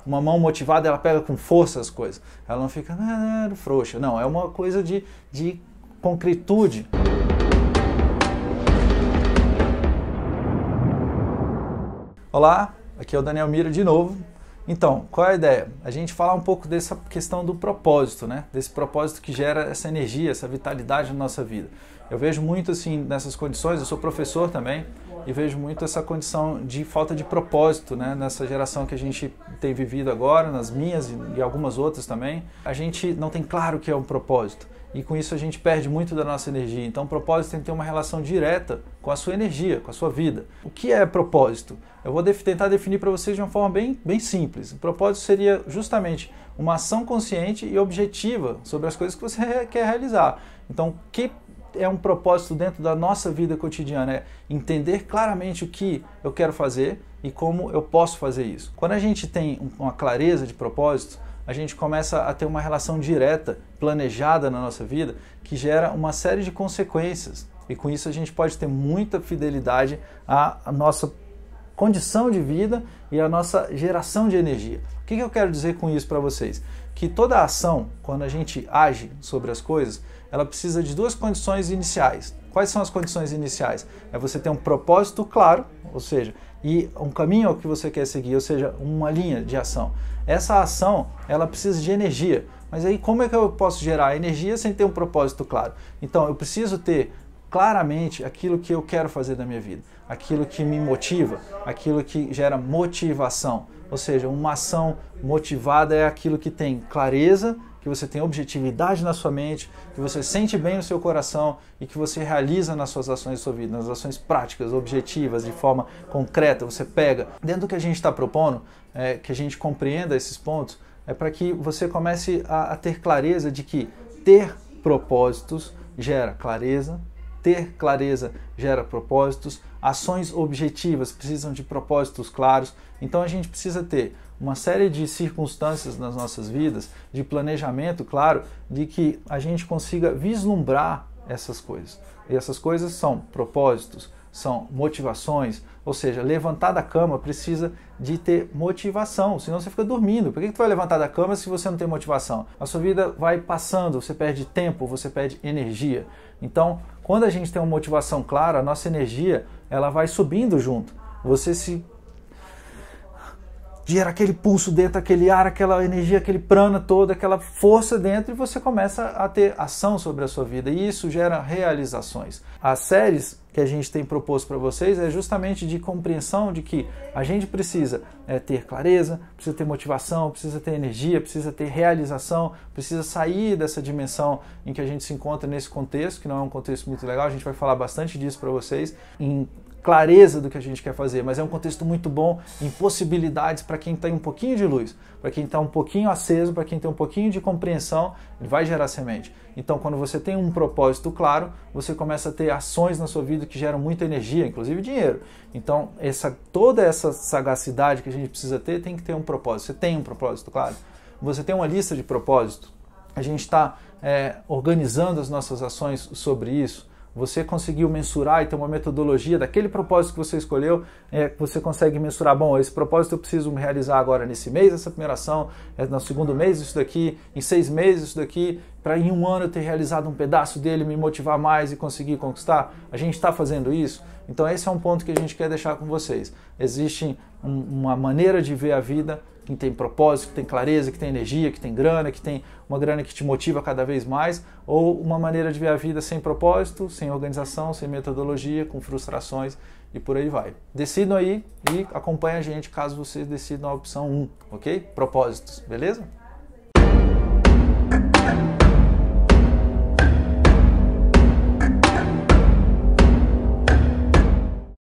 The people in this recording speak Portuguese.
uma mão motivada, ela pega com força as coisas. Ela não fica frouxa. Não, é uma coisa de concretude. Olá, aqui é o Daniel Mira de novo. Então, qual é a ideia? A gente falar um pouco dessa questão do propósito, né? Desse propósito que gera essa energia, essa vitalidade na nossa vida. Eu vejo muito assim nessas condições, eu sou professor também, e vejo muito essa condição de falta de propósito, né? Nessa geração que a gente tem vivido agora, nas minhas e algumas outras também. A gente não tem claro o que é um propósito. E com isso a gente perde muito da nossa energia. Então o propósito tem que ter uma relação direta com a sua energia, com a sua vida. O que é propósito? Eu vou tentar definir para vocês de uma forma bem simples. O propósito seria justamente uma ação consciente e objetiva sobre as coisas que você quer realizar. Então, o que é um propósito dentro da nossa vida cotidiana? É entender claramente o que eu quero fazer e como eu posso fazer isso. Quando a gente tem uma clareza de propósito, a gente começa a ter uma relação direta, planejada na nossa vida, que gera uma série de consequências. E com isso a gente pode ter muita fidelidade à nossa condição de vida e à nossa geração de energia. O que eu quero dizer com isso para vocês? Que toda ação, quando a gente age sobre as coisas, ela precisa de duas condições iniciais. Quais são as condições iniciais? É você ter um propósito claro, ou seja, e um caminho que você quer seguir, ou seja, uma linha de ação. Essa ação, ela precisa de energia. Mas aí como é que eu posso gerar energia sem ter um propósito claro? Então, eu preciso ter claramente aquilo que eu quero fazer da minha vida, aquilo que me motiva, aquilo que gera motivação. Ou seja, uma ação motivada é aquilo que tem clareza, que você tem objetividade na sua mente, que você sente bem no seu coração e que você realiza nas suas ações da sua vida, nas ações práticas, objetivas, de forma concreta. Você pega, dentro do que a gente está propondo, que a gente compreenda esses pontos, é para que você comece a ter clareza de que ter propósitos gera clareza, ter clareza gera propósitos, ações objetivas precisam de propósitos claros, então a gente precisa ter uma série de circunstâncias nas nossas vidas, de planejamento, claro, de que a gente consiga vislumbrar essas coisas. E essas coisas são propósitos, são motivações, ou seja, levantar da cama precisa de ter motivação, senão você fica dormindo. Por que tu vai levantar da cama se você não tem motivação? A sua vida vai passando, você perde tempo, você perde energia. Então, quando a gente tem uma motivação clara, a nossa energia ela vai subindo junto. Você se gera aquele pulso dentro, aquele ar, aquela energia, aquele prana todo, aquela força dentro e você começa a ter ação sobre a sua vida e isso gera realizações. As séries que a gente tem proposto para vocês é justamente de compreensão de que a gente precisa ter clareza, precisa ter motivação, precisa ter energia, precisa ter realização, precisa sair dessa dimensão em que a gente se encontra nesse contexto, que não é um contexto muito legal, a gente vai falar bastante disso para vocês, em clareza do que a gente quer fazer, mas é um contexto muito bom em possibilidades para quem tem um pouquinho de luz, para quem está um pouquinho aceso, para quem tem um pouquinho de compreensão, ele vai gerar semente. Então, quando você tem um propósito claro, você começa a ter ações na sua vida que geram muita energia, inclusive dinheiro. Então, toda essa sagacidade que a gente precisa ter, tem que ter um propósito. Você tem um propósito claro? Você tem uma lista de propósitos? A gente está organizando as nossas ações sobre isso? Você conseguiu mensurar e ter uma metodologia daquele propósito que você escolheu, você consegue mensurar, bom, esse propósito eu preciso realizar agora nesse mês, essa primeira ação, no segundo mês isso daqui, em 6 meses isso daqui, para em 1 ano eu ter realizado um pedaço dele, me motivar mais e conseguir conquistar. A gente está fazendo isso? Então esse é um ponto que a gente quer deixar com vocês. Existe uma maneira de ver a vida que tem propósito, que tem clareza, que tem energia, que tem grana, que tem uma grana que te motiva cada vez mais, ou uma maneira de ver a vida sem propósito, sem organização, sem metodologia, com frustrações e por aí vai. Decidam aí e acompanhem a gente caso vocês decidam a opção 1, ok? Propósitos, beleza?